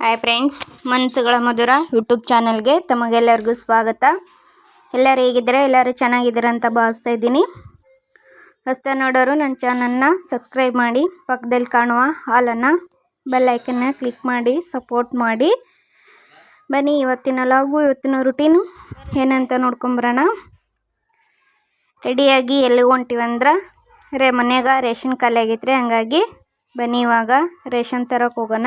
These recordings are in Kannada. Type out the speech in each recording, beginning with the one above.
ಹಾಯ್ ಫ್ರೆಂಡ್ಸ್, ಮನಸ್ಸುಗಳ ಮಧುರ ಯೂಟ್ಯೂಬ್ ಚಾನಲ್ಗೆ ತಮಗೆಲ್ಲರಿಗೂ ಸ್ವಾಗತ. ಎಲ್ಲರೂ ಹೇಗಿದ್ದಾರೆ? ಎಲ್ಲರೂ ಚೆನ್ನಾಗಿದ್ದಾರೆ ಅಂತ ಭಾವಿಸ್ತಾ ಇದ್ದೀನಿ. ಹೊಸ್ದಾಗಿ ನೋಡೋರು ನನ್ನ ಚಾನಲ್ನ ಸಬ್ಸ್ಕ್ರೈಬ್ ಮಾಡಿ, ಪಕ್ಕದಲ್ಲಿ ಕಾಣುವ ಹಾಲನ್ನು ಬೆಲ್ಲೈಕನ್ನ ಕ್ಲಿಕ್ ಮಾಡಿ ಸಪೋರ್ಟ್ ಮಾಡಿ. ಬನ್ನಿ, ಇವತ್ತಿನ ಲಾಗು, ಇವತ್ತಿನ ರುಟೀನು ಏನಂತ ನೋಡ್ಕೊಂಬರೋಣ. ರೆಡಿಯಾಗಿ ಎಲ್ಲಿಗೆ ಹೊಂಟಿವಂದ್ರೆ ಮನ್ಯಾಗ ರೇಷನ್ ಖಾಲಿ ಆಗೈತ್ರಿ. ಹಂಗಾಗಿ ಬನ್ನಿ ಇವಾಗ ರೇಷನ್ ತರಕ್ಕೆ ಹೋಗೋಣ.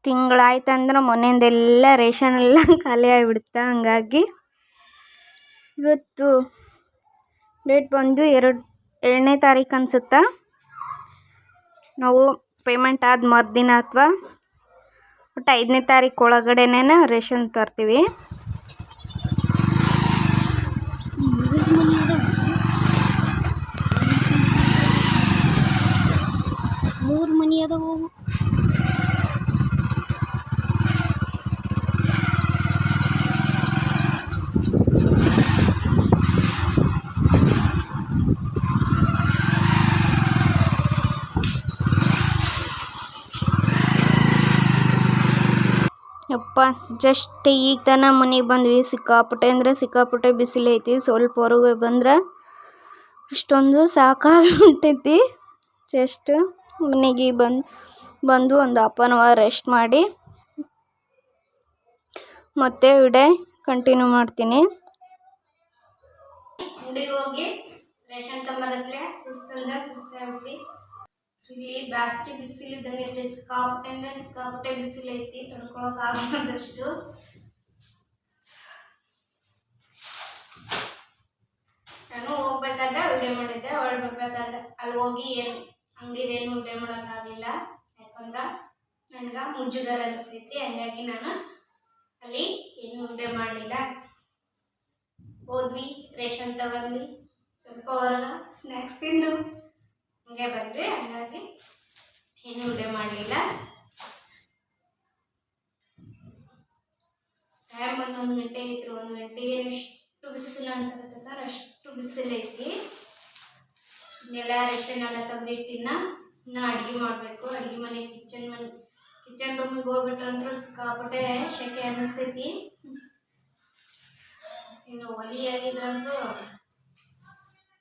ತಿಂಗಳಾಯ್ತಂದ್ರೆ ಮೊನ್ನೆಯಿಂದೆಲ್ಲ ರೇಷನ್ ಎಲ್ಲ ಖಾಲಿ ಆಗಿಬಿಡುತ್ತೆ. ಹಂಗಾಗಿ ಇವತ್ತು ಡೇಟ್ ಬಂದು 2ನೇ ತಾರೀಕು ಅನಿಸುತ್ತಾ. ನಾವು ಪೇಮೆಂಟ್ ಆದ ಮರುದಿನ ಅಥವಾ ಒಟ್ಟು 5ನೇ ತಾರೀಕು ಒಳಗಡೆನೇ ರೇಷನ್ ತರ್ತೀವಿ. ಮೂರು ಮನಿ ಅದಾವು. ಯಪ್ಪ, ಜಸ್ಟ್ ಈಗ ತನ ಮನೆಗೆ ಬಂದ್ವಿ. ಸಿಕ್ಕಾಪಟ್ಟೆ ಅಂದರೆ ಸಿಕ್ಕಾಪಟ್ಟೆ ಬಿಸಿಲೈತಿ. ಸ್ವಲ್ಪ ಹೊರಗೆ ಬಂದ್ರೆ ಅಷ್ಟೊಂದು ಸಾಕಾಗ್ಬಿಟ್ಟೈತಿ. ಜಸ್ಟ್ ಮನೆಗೆ ಬಂದು ಒಂದು ಹಾಫ್ ಆನ್ ಅವರ್ ರೆಸ್ಟ್ ಮಾಡಿ ಮತ್ತೆ ವಿಡಿಯೋ ಕಂಟಿನ್ಯೂ ಮಾಡ್ತೀನಿ. ಅಂಗಡಿಗೆ ಹೋಗಿ ರೇಷನ್ ತಗೊಂಬರತ್ಲೆ ಸುಸ್ತಾಗ್ಬಿಟ್ಟು ಇಲ್ಲಿ ಜಾಸ್ತಿ ಬಿಸಿಲಿದ್ದಂಗೆ ಐತಿ. ಸಿಕ್ಕಾಪಟ್ಟೆ ಅಂದರೆ ಸಿಕ್ಕಾಪಟ್ಟೆ ಬಿಸಿಲೈತಿ. ತಡ್ಕೊಳಕ್ಕೆ ಆಗದಷ್ಟು. ನಾನು ಹೋಗ್ಬೇಕಾದ್ರೆ ವಿಡಿಯೋ ಮಾಡಿದ್ದೆ. ಹೊರಗೆ ಬರ್ಬೇಕಾದ್ರೆ ಅಲ್ಲಿ ಹೋಗಿ ಅಂಗಡಿದೇನು ವಿಡಿಯೋ ಮಾಡೋಕ್ಕಾಗಲಿಲ್ಲ. ಯಾಕಂದ್ರೆ ನನಗೆ ಮುಜುಗರ ಅನಿಸ್ತೈತಿ. ಹಂಗಾಗಿ ನಾನು ಅಲ್ಲಿ ಏನು ವಿಡಿಯೋ ಮಾಡಲಿಲ್ಲ. ಹೋದ್ವಿ, ರೇಷನ್ ತಗೊಂಡ್ವಿ, ಸ್ವಲ್ಪ ಹೊರಗೆ ಸ್ನ್ಯಾಕ್ಸ್ ತಿಂದು ಹಂಗೆ ಬಂದ್ವಿ. ಹಂಗಾಗಿ ಏನು ವಿಡಿಯೋ ಮಾಡಲಿಲ್ಲ. ಟೈಮ್ ಬಂದು 1 ಗಂಟೆ ಐತ್ರಿ. 1 ಗಂಟೆಗೆ ಎಷ್ಟು ಬಿಸಿಲು ಅನ್ಸಕತ್ತದ, ಅಷ್ಟು ಬಿಸಿಲೈತಿ. ಇನ್ನೆಲ್ಲ ರೇಷನ್ ಎಲ್ಲ ತೆಗೆದಿಟ್ಟಿನ ಇನ್ನು ಅಡುಗೆ ಮಾಡಬೇಕು. ಅಡುಗೆ ಮನೆ ಕಿಚನ್ ರೂಮಿಗೆ ಹೋಗ್ಬಿಟ್ರಂದ್ರೂ ಸಿಕ್ಕಾಪಟ್ಟೆ ಶೆಕೆ ಅನ್ನಿಸ್ತೈತಿ. ಇನ್ನು ಒಲಿ ಆಗಿದ್ರಂತೂ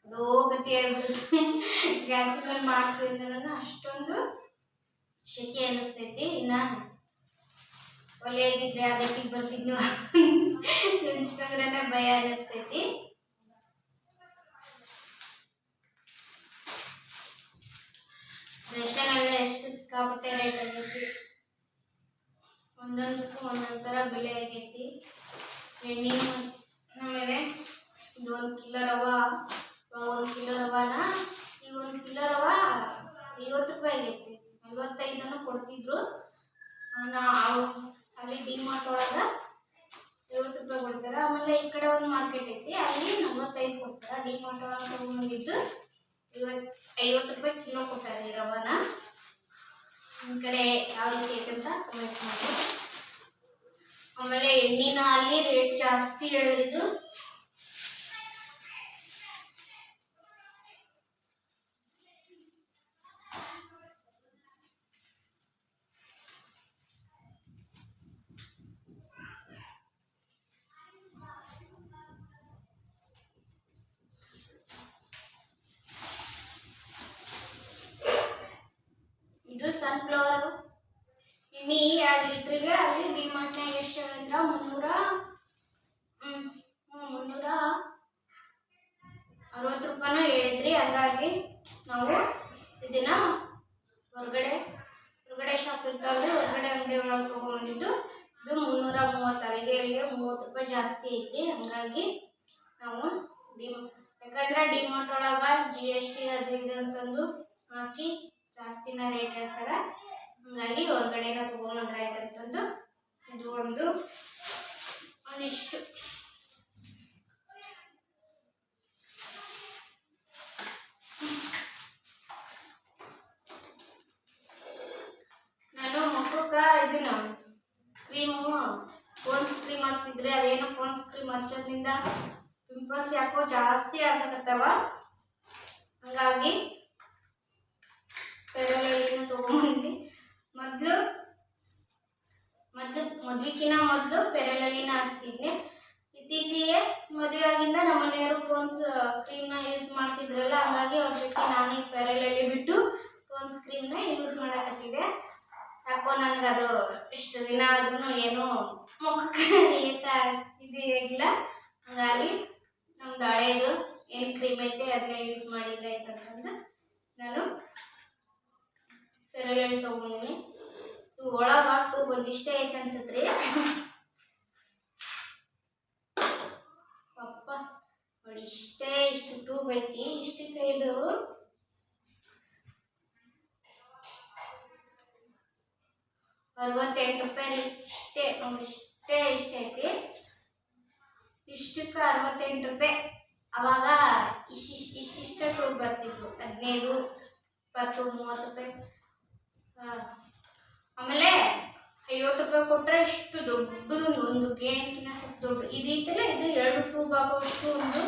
ಅದೋ ಗತಿ ಆಗ್ಬಿಡುತ್ತೆ. ಗ್ಯಾಸ್ ಮೇಲೆ ಮಾಡ್ತೀವಿ ಅಂದ್ರೆ ಅಷ್ಟೊಂದು ಶೆಕೆ ಅನ್ನಿಸ್ತೈತಿ. ಇನ್ನು ಒಲೆ ಆಗಿದ್ರೆ ಅದಕ್ಕೆ ಬರ್ತಿದ್ನು ನೆನ್ಸ್ಕೊಂಡ್ರೆ ಭಯ ಅನ್ನಿಸ್ತೈತಿ. ರೇಷನ್ ಎಲ್ಲ ಎಷ್ಟು ಸಿಕ್ಕಾಪಟ್ಟೆ ರೇಟ್ ಆಗೈತಿ. ಒಂದೊಂದಕ್ಕೂ ಒಂದೊಂದು ಥರ ಬೆಲೆ ಆಗೈತಿ. ಎಣ್ಣೆ ಆಮೇಲೆ ಇದು 1 ಕಿಲೋ ರವೆ. 1 ಕಿಲೋ ರವಾನ ಈಗ 1 ಕಿಲೋ ರವೆ 50 ರೂಪಾಯಿ ಆಗೈತಿ. 45 ಕೊಡ್ತಿದ್ರು. ಅಲ್ಲಿ ಡಿಮಾರ್ಟ್ ಒಳಗೆ 50 ರೂಪಾಯಿ ಕೊಡ್ತಾರೆ. ಆಮೇಲೆ ಈ ಕಡೆ ಒಂದು ಮಾರ್ಕೆಟ್ ಐತಿ, ಅಲ್ಲಿ 45 ಕೊಡ್ತಾರೆ. ಡಿಮಾರ್ಟ್ ಒಳಗೆ ತಗೊಂಡಿದ್ದು 50 ರೂಪಾಯಿ ಕಿಲೋ ಕೊಡ್ತಾರೆ ರವಾನ. ನಿಮ್ಮ ಕಡೆ ಯಾವ ರೀತಿ ಐತೆ ಅಂತ ಕಮೆಂಟ್ ಮಾಡಿ. ಆಮೇಲೆ ಎಣ್ಣಿನ ಅಲ್ಲಿ ರೇಟ್ ಜಾಸ್ತಿ ಹೇಳಿದ್ರು. ಇದು ಸನ್ಫ್ಲವರ್ ಎಣ್ಣೆ 2 ಲೀಟ್ರಿಗೆ ಅಲ್ಲಿ ಡಿಮಾರ್ಟ್ನಾಗ ಎಷ್ಟು ಹೇಳಿದ್ರೆ 360 ರೂಪಾಯಿನೂ ಹೇಳಿದ್ರಿ. ಹಂಗಾಗಿ ನಾವು ಇದನ್ನ ಹೊರಗಡೆ ಶಾಪ್ ಇರ್ತಾವ್ರಿ, ಹೊರಗಡೆ ಅಂಗಡಿ ಒಳಗೆ ತೊಗೊಂಬಂದಿದ್ದು. ಇದು 330. ಅಲ್ಲಿಗೆ 30 ರೂಪಾಯಿ ಜಾಸ್ತಿ ಐತ್ರಿ. ಹಂಗಾಗಿ ನಾವು ಯಾಕಂದ್ರೆ ಡಿಮಾರ್ಟ್ ಒಳಗೆ GST ಅದು ಇದು ಅಂತಂದು ಹಾಕಿ ಜಾಸ್ತಿನ ರೇಟ್ ಹೇಳ್ತಾರೆ. ಹಂಗಾಗಿ ಹೊರಗಡೆನ ತೊಗೊಂಬಂದ್ರೆ ಆಯ್ತಂತಂದು ಇದು ಒಂದಿಷ್ಟು ನಾನು ಮುಖಕ್ಕೆ ಇದನ್ನ ಕ್ರೀಮು ಪೋನ್ಸ್ ಕ್ರೀಮ್ ಹಚ್ಚಿದ್ರೆ ಅದೇನೋ ಪೋನ್ಸ್ ಕ್ರೀಮ್ ಹಚ್ಚೋದ್ರಿಂದ ಪಿಂಪಲ್ಸ್ ಯಾಕೋ ಜಾಸ್ತಿ ಆಗಕತ್ತವ. ಹಂಗಾಗಿ ಫೇರ್ವೆಲ್ ತಗೊಂಡ್ಬಂದು ಮೊದಲು ಫೇರಲವ್ಲಿನ ಹಚ್ತಿದ್ದೆ. ಇತ್ತೀಚೆಗೆ ಮದುವೆ ಆಗಿಂದ ನಮ್ಮ ಮನೆಯವರು ಪೋನ್ಸ್ ಕ್ರೀಮ್ನ ಯೂಸ್ ಮಾಡ್ತಿದ್ರಲ್ಲ, ಹಾಗಾಗಿ ಅವ್ರ ಜೊತೆ ನಾನು ಈ ಫೇರಲವ್ಲಿ ಬಿಟ್ಟು ಪೋನ್ಸ್ ಕ್ರೀಮ್ನ ಯೂಸ್ ಮಾಡಕತ್ತಿದ್ದೆ. ಯಾಕೋ ನನಗದು ಇಷ್ಟು ದಿನ ಆದ್ರೂ ಏನೂ ಮುಖಕ್ಕೆ ರಿಲೇಟ್ ಆಗಿಲ್ಲ. ಹಾಗಾಗಿ ನಮ್ದು ಹಳೇದು ಏನು ಕ್ರೀಮ್ ಐತೆ ಅದನ್ನ ಯೂಸ್ ಮಾಡಿದ್ರೆ ಆಯ್ತಂತಂದು ನಾನು ಫೇರಲವ್ಲಿ ತೊಗೊಂಡಿನಿ. ಒಳಗೆ ಟ್ಯೂಬ್ ಒಂದಿಷ್ಟೇ ಐತೆ ಅನ್ಸತ್ರಿ. ಅಪ್ಪ ನೋಡಿ ಇಷ್ಟು ಟ್ಯೂಬ್ ಐತಿ. ಇಷ್ಟಕ್ಕೆ ಇದು ₹68 ಇಷ್ಟೇ ನೋಡಿ. ಇಷ್ಟೇ ಐತಿ. ಇಷ್ಟಕ್ಕೆ ₹68. ಅವಾಗ ಇಷ್ಟ ಟ್ಯೂಬ್ ಬರ್ತಿದ್ವು, 15, 20, ₹30. ಆಮೇಲೆ ₹50 ಕೊಟ್ಟರೆ ಇಷ್ಟು ದೊಡ್ಡದು ಒಂದು ಗೇಣಿನ ಸ್ವಲ್ಪ ದೊಡ್ಡ ಇದೈತಲ್ಲ, ಇದು 2 ಟ್ಯೂಬ್ ಆಗೋಷ್ಟು ಒಂದು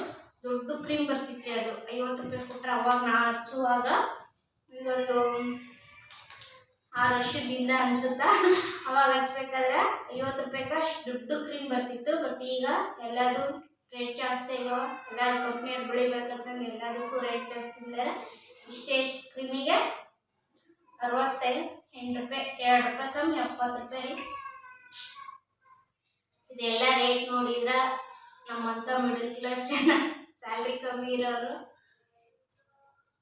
ದೊಡ್ಡ ಕ್ರೀಮ್ ಬರ್ತಿತ್ತು. ಅದು ₹50 ಕೊಟ್ಟರೆ ಅವಾಗ ನಾ ಹಚ್ಚುವಾಗ ಇದೊಂದು 6 ವರ್ಷದಿಂದ ಅನ್ಸುತ್ತಾ. ಅವಾಗ ಹಚ್ಬೇಕಾದ್ರೆ ₹50 ಅಷ್ಟು ದೊಡ್ಡ ಕ್ರೀಮ್ ಬರ್ತಿತ್ತು. ಬಟ್ ಈಗ ಎಲ್ಲದು ರೇಟ್ ಜಾಸ್ತಿ ಆಗ್ಯಾವ. ಎಲ್ಲರೂ ಕಂಪ್ನಿಯವ್ರು ಬೆಳಿಬೇಕಂತಂದು ಎಲ್ಲದಕ್ಕೂ ರೇಟ್ ಜಾಸ್ತಿ ಇದ್ದಾರೆ. ಇಷ್ಟು ಕ್ರೀಮಿಗೆ ₹68, ₹2 ಕಮ್ಮಿ ₹70. ಇದೆಲ್ಲ ರೇಟ್ ನೋಡಿದ್ರ ನಮ್ಮಂತ ಮಿಡಲ್ ಕ್ಲಾಸ್ ಜನ, ಸ್ಯಾಲ್ರಿ ಕಮ್ಮಿ ಇರೋರು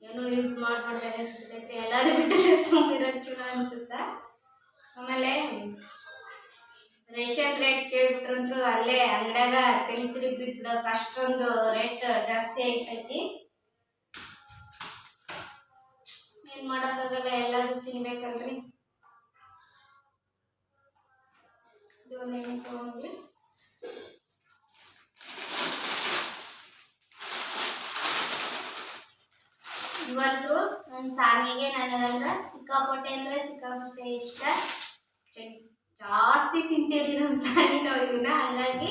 ಏನೂ ಯೂಸ್ ಮಾಡ್ಕೊಂಡ್ರೆ ಅನಿಸ್ಬಿಟ್ಟೈತ್ರಿ. ಎಲ್ಲರೂ ಬಿಟ್ಟರೆ ಸುಮ್ಮಿರೋದು ಚಲೋ ಅನ್ಸುತ್ತಾ. ಆಮೇಲೆ ರೇಷನ್ ರೇಟ್ ಕೇಳ್ಬಿಟ್ರಂತೂ ಅಲ್ಲೇ ಅಂಗಡ್ಯಾಗ ತಲೆ ತಿರುಗಿ ಬಿಟ್ಬಿಡೋಕೆ ಅಷ್ಟೊಂದು ರೇಟ್ ಜಾಸ್ತಿ ಐತೈತಿ. ಏನು ಮಾಡೋಕ್ಕಾಗಲ್ಲ, ಎಲ್ಲರೂ ತಿನ್ಬೇಕಲ್ರಿ. ಇದು ಒಂದು ಎಣ್ಣೆ ತೊಗೊಂಡ್ವಿ. ಇವತ್ತು ನನ್ನ ಸಾಮಿಗೆ ನನಗಂದ್ರೆ ಸಿಕ್ಕಾಪಟ್ಟೆ ಇಷ್ಟ. ಜಾಸ್ತಿ ತಿಂತೀವಿ ನಮ್ಮ ಸಾನಿ ನಾವು ಇವನ್ನ. ಹಂಗಾಗಿ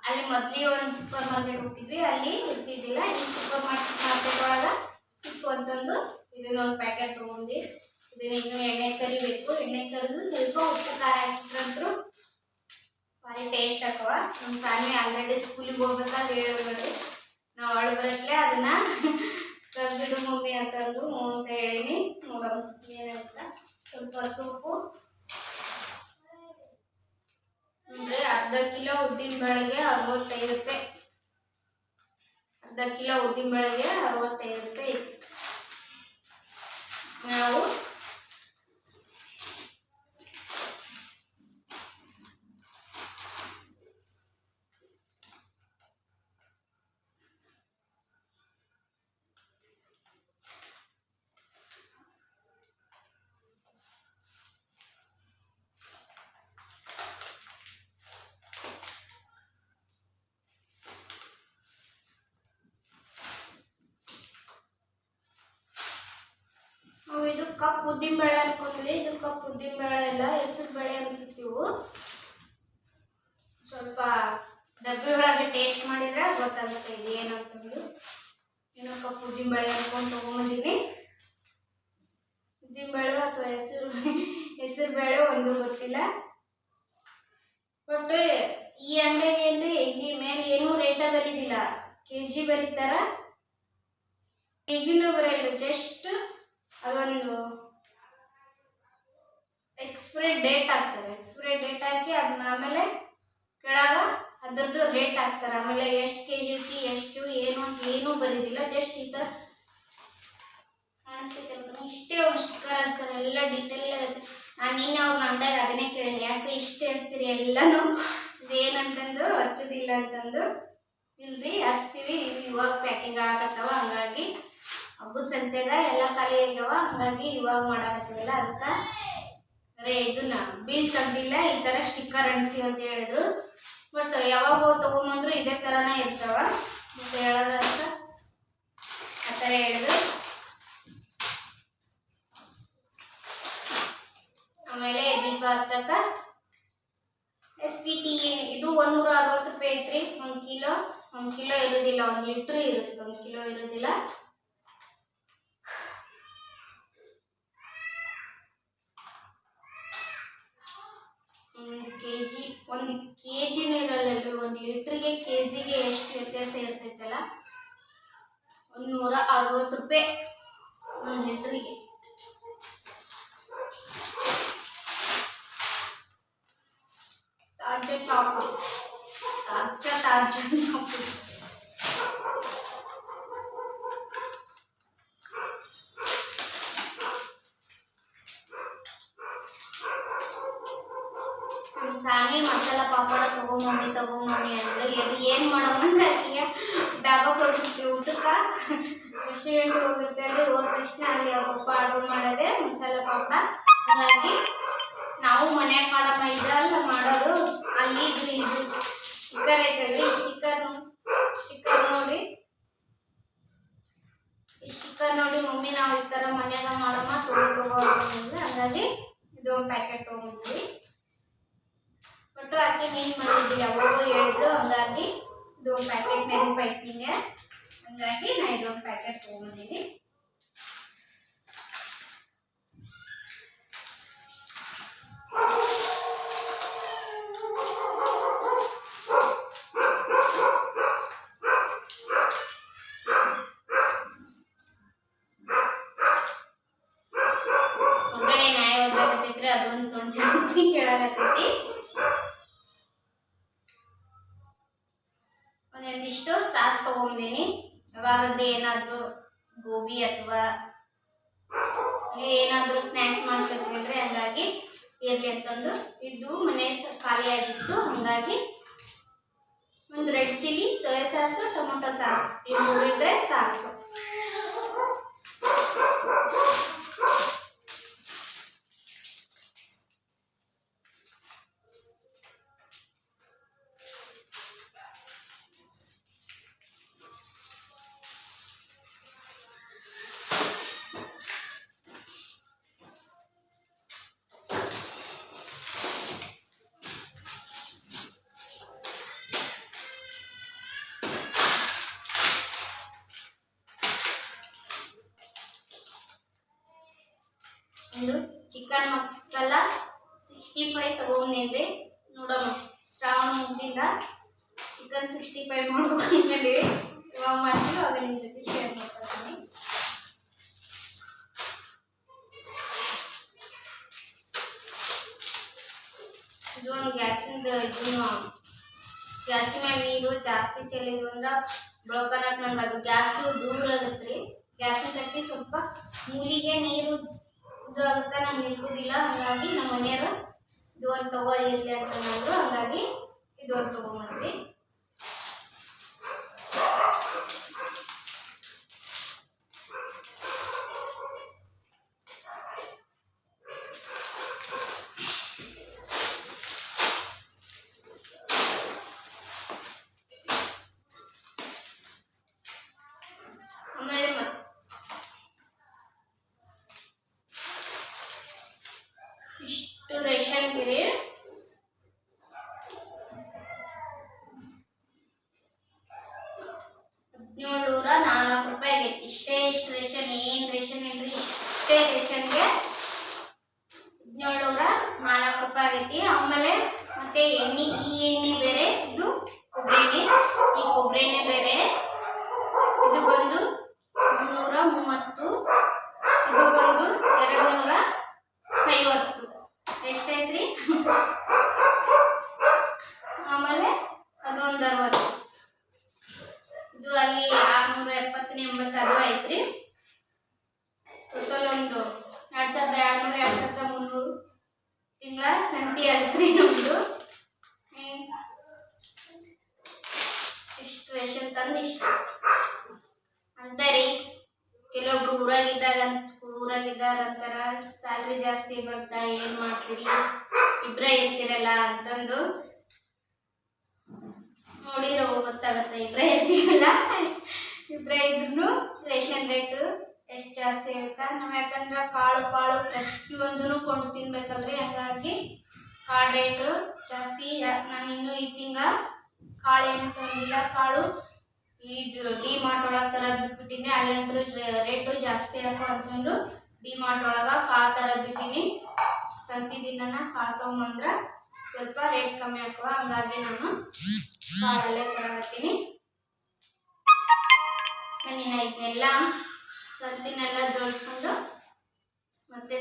ಅಲ್ಲಿ ಮೊದಲಿಗೆ ಒಂದು ಸೂಪರ್ ಮಾರ್ಕೆಟ್ ಹೋಗ್ತಿದ್ವಿ, ಅಲ್ಲಿ ಇರ್ತಿದ್ದಿಲ್ಲ. ಈ ಸೂಪರ್ ಮಾರ್ಕೆಟ್ ಒಳಗೆ ಸಿಕ್ಕು ಅಂತಂದು ಇದನ್ನೊಂದು ಪ್ಯಾಕೆಟ್ ತೊಗೊಂಡು ಇದನ್ನ ಇನ್ನೂ ಎಣ್ಣೆ ಕರಿಬೇಕು. ಎಣ್ಣೆ ಕರಿದು ಸ್ವಲ್ಪ ಉಪ್ಪು ಖಾರ ಹಾಕಿಟ್ರಂತೂ ಭಾರಿ ಟೇಸ್ಟ್ ಹಾಕವ. ನಮ್ಮ ಸಾನಿ ಆಲ್ರೆಡಿ ಸ್ಕೂಲಿಗೆ ಹೋಗ್ಬೇಕಾದ್ರೆ ಹೇಳ್ಬೇಡ್ರಿ, ನಾವು ಅವಳು ಬರತ್ಲೆ ಅದನ್ನ ಕರ್ಬಿಡು ಮಮ್ಮಿ ಅಂತಂದು ಅಂತ ಹೇಳೀನಿ. ನೋಡೋಣ ಏನಂತ. ಸ್ವಲ್ಪ ಸೊಪ್ಪು ಅಂದರೆ ಅರ್ಧ ಕಿಲೋ ಉದ್ದಿನ ಬೇಳೆಗೆ ₹65. ಅರ್ಧ ಕಿಲೋ ಉದ್ದಿನ ಬೇಳೆಗೆ ₹65 ಐತಿ. ನಾವು ಇದು ಕಪ್ ಉದ್ದಿನ ಬೇಳೆ ಅನ್ಕೊಂಡ್ವಿ. ಇದು ಕಪ್ ಉದ್ದಿನ ಬೇಳೆ ಎಲ್ಲ, ಹೆಸರು ಬೇಳೆ ಅನ್ಸುತ್ತೀವು. ಸ್ವಲ್ಪ ಡಬ್ಬಿ ಒಳಗೆ ಟೇಸ್ಟ್ ಮಾಡಿದ್ರೆ ಗೊತ್ತಾಗುತ್ತೆ ಇದು ಏನಂತಂದು. ಏನೋ ಕಪ್ ಉದ್ದಿನ ಬೇಳೆ ಅನ್ಕೊಂಡು ತೊಗೊಂಬಂದಿನಿ. ಉದ್ದಿನ ಬೇಳೆ ಅಥವಾ ಹೆಸರು ಬೇಳೆ ಒಂದು ಗೊತ್ತಿಲ್ಲ. ಬಟ್ ಈ ಅಂಗಡಿಗೆ ಇಲ್ಲಿ ಮೇಲೆ ಏನೂ ರೇಟ ಬರೀದಿಲ್ಲ, KG ಬರೀತಾರ. KGನೂ ಬರೋಲ್ಲ, ಜಸ್ಟ್ ಅದೊಂದು ಎಕ್ಸ್ಪೈರಿ ಡೇಟ್ ಹಾಕ್ತಾರೆ. ಎಕ್ಸ್ಪೈರಿ ಡೇಟ್ ಹಾಕಿ ಅದನ್ನ ಆಮೇಲೆ ಕೆಳಗೆ ಅದರದ್ದು ರೇಟ್ ಹಾಕ್ತಾರೆ. ಆಮೇಲೆ ಎಷ್ಟು KG ಐತಿ, ಎಷ್ಟು ಏನೂ ಬರೀದಿಲ್ಲ. ಜಸ್ಟ್ ಈ ಥರ ಕಾಣಿಸ್ತೈತೆ ಅಂತ ಇಷ್ಟೇ ಒಂದು ಸ್ಟಿಕ್ಕರ್ ಹಚ್ತಾರೆ. ಎಲ್ಲ ಡೀಟೇಲ್ ನಾನು ನಿನ್ನೆ ಅವ್ರ ಅಂಗಡಿಯಾಗ ಅದನ್ನೇ ಕೇಳೀನಿ, ಯಾಕೆ ಇಷ್ಟೇ ಹಚ್ತೀರಿ ಎಲ್ಲನೂ, ಇದೇನಂತಂದು ಹಚ್ಚೋದಿಲ್ಲ ಅಂತಂದು. ಇಲ್ರಿ ಹಚ್ತೀವಿ, ಇದು ಇವಾಗ ಪ್ಯಾಕಿಂಗ್ ಆಗತ್ತವ. ಹಂಗಾಗಿ ಹಬ್ಬದ ಸಂತೆಗ ಎಲ್ಲ ಖಾಲಿ ಆಗ್ಯಾವ, ಹಂಗಾಗಿ ಇವಾಗ ಮಾಡಾಕತ್ತಿಲ್ಲ. ಅದಕ್ಕೆ ಇದನ್ನ ಬಿಲ್ ತೆಗ್ದಿಲ್ಲ, ಈ ಥರ ಸ್ಟಿಕ್ಕರ್ ಅಂಟಿಸಿ ಅಂತ ಹೇಳಿದ್ರು. ಬಟ್ ಯಾವಾಗ ತೊಗೊಂಬಂದ್ರು ಇದೇ ಥರನೇ ಇರ್ತಾವ ಅಂತ ಹೇಳೋದಂತ ಆ ಥರ ಹೇಳಿದ್ರು. ಆಮೇಲೆ ದೀಪ ಹಚ್ಚಕ್ಕ SPT ಇದು ₹160 ಐತ್ರಿ. 1 ಕಿಲೋ ಇರೋದಿಲ್ಲ, 1 ಲೀಟ್ರ್ ಇರುತ್ತೆ, 1 ಕಿಲೋ ಇರೋದಿಲ್ಲ. ಲೀಟ್ರಿಗೆ ಕೆಜಿಗೆ ಎಷ್ಟು ವ್ಯತ್ಯಾಸ ಇರ್ತೈತಲ್ಲ, 160 ರೂಪಾಯಿ 1 ಲೀಟ್ರಿಗೆ. ತಾಜಾ ಚಾಪುಡಿ, ತಾಜಾ ಚಾಪುಡಿ. ಸಾನಿ ಮಸಾಲ ಪಾಪಡ ತಗೋ ಮಮ್ಮಿ ಅಂದ್ರೆ ಅದು ಏನು ಮಾಡಮ್ಮಂದ್ರೆ ಆಕೆಗೆ ಡಾಬಾಕ್ಕೆ ಹೋಗಿರ್ತೀವಿ ಊಟಕ್ಕೆ, ರೆಸ್ಟೋರೆಂಟ್ಗೆ ಹೋಗಿರ್ತೀವಿ. ಅಲ್ಲಿ ಹೋದ ತಕ್ಷಣ ಅಲ್ಲಿ ಪಪ್ಪ ಆರ್ಡರ್ ಮಾಡೋದೇ ಮಸಾಲ ಪಾಪಡ. ಹಾಗಾಗಿ ನಾವು ಮನ್ಯಾಗ ಮಾಡಮ್ಮ ಇದಲ್ಲ ಮಾಡೋದು. ಅಲ್ಲಿ ಇದು ಸ್ಟಿಕ್ಕರ್ ಐತಲ್ರಿ, ಸ್ಟಿಕ್ಕರ್ ನೋಡಿ ಮಮ್ಮಿ ನಾವು ಈ ಥರ ಮನ್ಯಾಗ ಮಾಡಮ್ಮ ತಗೋ ಅಂದ್ರೆ ಹಂಗಾಗಿ ಇದು ಒಂದು ಪ್ಯಾಕೆಟ್ ತೊಗೊಂಡ್ವಿ. ಒಟ್ಟು ಆಕೆ ಏನು ಮಾಡಿದ್ವಿ ಯಾವಾಗೋ ಹೇಳಿದ್ರು, ಹಂಗಾಗಿ ಇದು ಒಂದು ಪ್ಯಾಕೆಟ್ ನೆನಪಾಯ್ತು ನಿಂಗೆ. ಹಂಗಾಗಿ ನಾ ಇದೊಂದು ಪ್ಯಾಕೆಟ್ ತೊಗೊಂಡಿದ್ದೀನಿ. ಹೊರಗಡೆ ನಾಯಿ ಹೋಗ್ಬೇಕಂತಿದ್ರೆ ಅದೊಂದು ಸೌಂಡ್ ಜಾಸ್ತಿ ಕೇಳಾಗತ್ತೈತಿ. ಒಂದಿಷ್ಟು ಸಾಸ್ ತಗೊಂಡಿನಿ. ಯಾವಾಗಾದ್ರೆ ಏನಾದರೂ ಗೋಬಿ ಅಥವಾ ಏನಾದರೂ ಸ್ನ್ಯಾಕ್ಸ್ ಮಾಡ್ತಿರ್ತೀವಿ ಅಂದರೆ ಹಂಗಾಗಿ ಇರಲಿ ಅಂತಂದು. ಇದು ಮನೆ ಖಾಲಿ ಆಗಿತ್ತು, ಹಂಗಾಗಿ ಒಂದು red chilli, soya sauce, tomato sauce ಇವು 3 ಇದ್ರೆ ಸಾಕು. ಒಂದು ಚಿಕನ್ ಮಸಾಲ 65 ತಗೊಂಡಿದ್ರಿ. ನೋಡೋಣ, ಶ್ರಾವಣ ಮುಗ್ದಿಂದ ಚಿಕನ್ 65 ಮಾಡ್ಬೇಕು ಅನ್ಕೊಂಡಿವಿ. ಯಾವಾಗ ಮಾಡ್ತೀವಿ ಆಗ ನಿಮ್ಮ ಜೊತೆ ಶೇರ್ ಮಾಡ್ಕೊತೀನಿ. ಇದು ಒಂದು ಗ್ಯಾಸಿಂದ ಇದನ್ನು ಗ್ಯಾಸಿನ ಮ್ಯಾಗ ನೀರು ಜಾಸ್ತಿ ಚೆಲ್ಲಿದ್ವು ಅಂದ್ರೆ ಬೆಳ್ಕೊಳಕ್ಕೆ ನಂಗೆ ಅದು ಗ್ಯಾಸು ದೂರ ಆಗುತ್ತೆ ರೀ. ಗ್ಯಾಸಿನ ಕಟ್ಟಿ ಸ್ವಲ್ಪ ಮೂಲಿಗೆ ನೀರು ಇದು ಆಗುತ್ತಾ ನಂಗೆ ನಿಲ್ಕೋದಿಲ್ಲ. ಹಾಗಾಗಿ ನಮ್ಮ ಮನೆಯವರು ಇದು ಒಂದು ತಗೋ ಇರಲಿ ಅಂತಂದ್ರು, ಹಾಗಾಗಿ ಇದು ಒಂದು ತೊಗೊಂಡ್ಬಂದ್ವಿ. ಇಷ್ಟು ರೇಷನ್ ಗಿರಿ 1704 ರೂಪಾಯಿ ಆಗೈತಿ. ಇಷ್ಟು ರೇಷನ್ ಏನು ರೇಷನ್ ಇಲ್ರಿ, ಇಷ್ಟೇ ರೇಷನ್ಗೆ 1704 ರೂಪಾಯಿ ಆಗೈತಿ. ಆಮೇಲೆ ಮತ್ತೆ ಎಣ್ಣೆ, ಈ ಎಣ್ಣೆ ಬೇರೆ, ಇದು ಕೊಬ್ಬರಿ ಎಣ್ಣೆ, ಈ ಕೊಬ್ಬರಿ ಎಣ್ಣೆ ಬೇರೆ. ಇದು ಬಂದು 330, ಇದು ಬಂದು 250. ಎಷ್ಟೈತ್ರಿ? ಆಮೇಲೆ ಅದೊಂದು 60. ಇದು ಅಲ್ಲಿ 670 80 ಅದು ಐತ್ರಿ. ಟೋಟಲ್ ಒಂದು 2200 2300 ತಿಂಗಳ ಸಂತಿ ಆಗತ್ರಿ ನಮ್ದು. ಇಷ್ಟು ರೇಷನ್ ತಂದು ಇಷ್ಟು ಅಂತಾರಿ. ಕೆಲವೊಬ್ರು ಊರಾಗಿದ್ದಾರಂತಾರ ಸ್ಯಾಲ್ರಿ ಜಾಸ್ತಿ ಬರ್ತಾ ಏನು ಮಾಡ್ತೀರಿ, ಇಬ್ಬರೇ ಇರ್ತೀರಲ್ಲ ಅಂತಂದು. ನೋಡಿದ್ರೆ ಗೊತ್ತಾಗುತ್ತೆ, ಇಬ್ಬರೇ ಇರ್ತೀವಲ್ಲ, ಇಬ್ಬರೇ ಇದ್ರೂ ರೇಷನ್ ರೇಟು ಎಷ್ಟು ಜಾಸ್ತಿ ಇರುತ್ತೆ. ನಾವು ಯಾಕಂದ್ರೆ ಕಾಳು ಪ್ರತಿಯೊಂದೂ ಕೊಂಡು ತಿನ್ಬೇಕಲ್ರಿ, ಹಂಗಾಗಿ ಕಾಳು ರೇಟು ಜಾಸ್ತಿ. ನಾನು ಇನ್ನೂ ಈ ತಿಂಗಳ ಕಾಳು ಏನು ತಂದಿಲ್ಲ. ಕಾಳು ಈ ಡಿ-ಮಾರ್ಟ್ ಒಳಗೆ ತರೋದು ಬಿಟ್ಬಿಟ್ಟಿನಿ. ಅಲ್ಲಂದ್ರೂ ರೇಟು ಜಾಸ್ತಿ ಹಾಕೋ ಅಂತಂದು ಡಿ-ಮಾರ್ಟ್ ಒಳಗೆ ಕಾಳು ತರೋದು ಬಿಟ್ಟಿನಿ. ಸಂತಿ ದಿನ ಕಾಳು ತೊಗೊಂಬಂದ್ರೆ ಸ್ವಲ್ಪ ರೇಟ್ ಕಮ್ಮಿ ಹಾಕುವ, ಹಂಗಾಗಿ ನಾನು ಕಾರಲ್ಲೇ ತಗೊಳ್ತೀನಿ. ಬನ್ನಿ, ಇದನ್ನೆಲ್ಲ ಸಂತಿನೆಲ್ಲ ಜೋಡಿಸ್ಕೊಂಡು ಮತ್ತೆ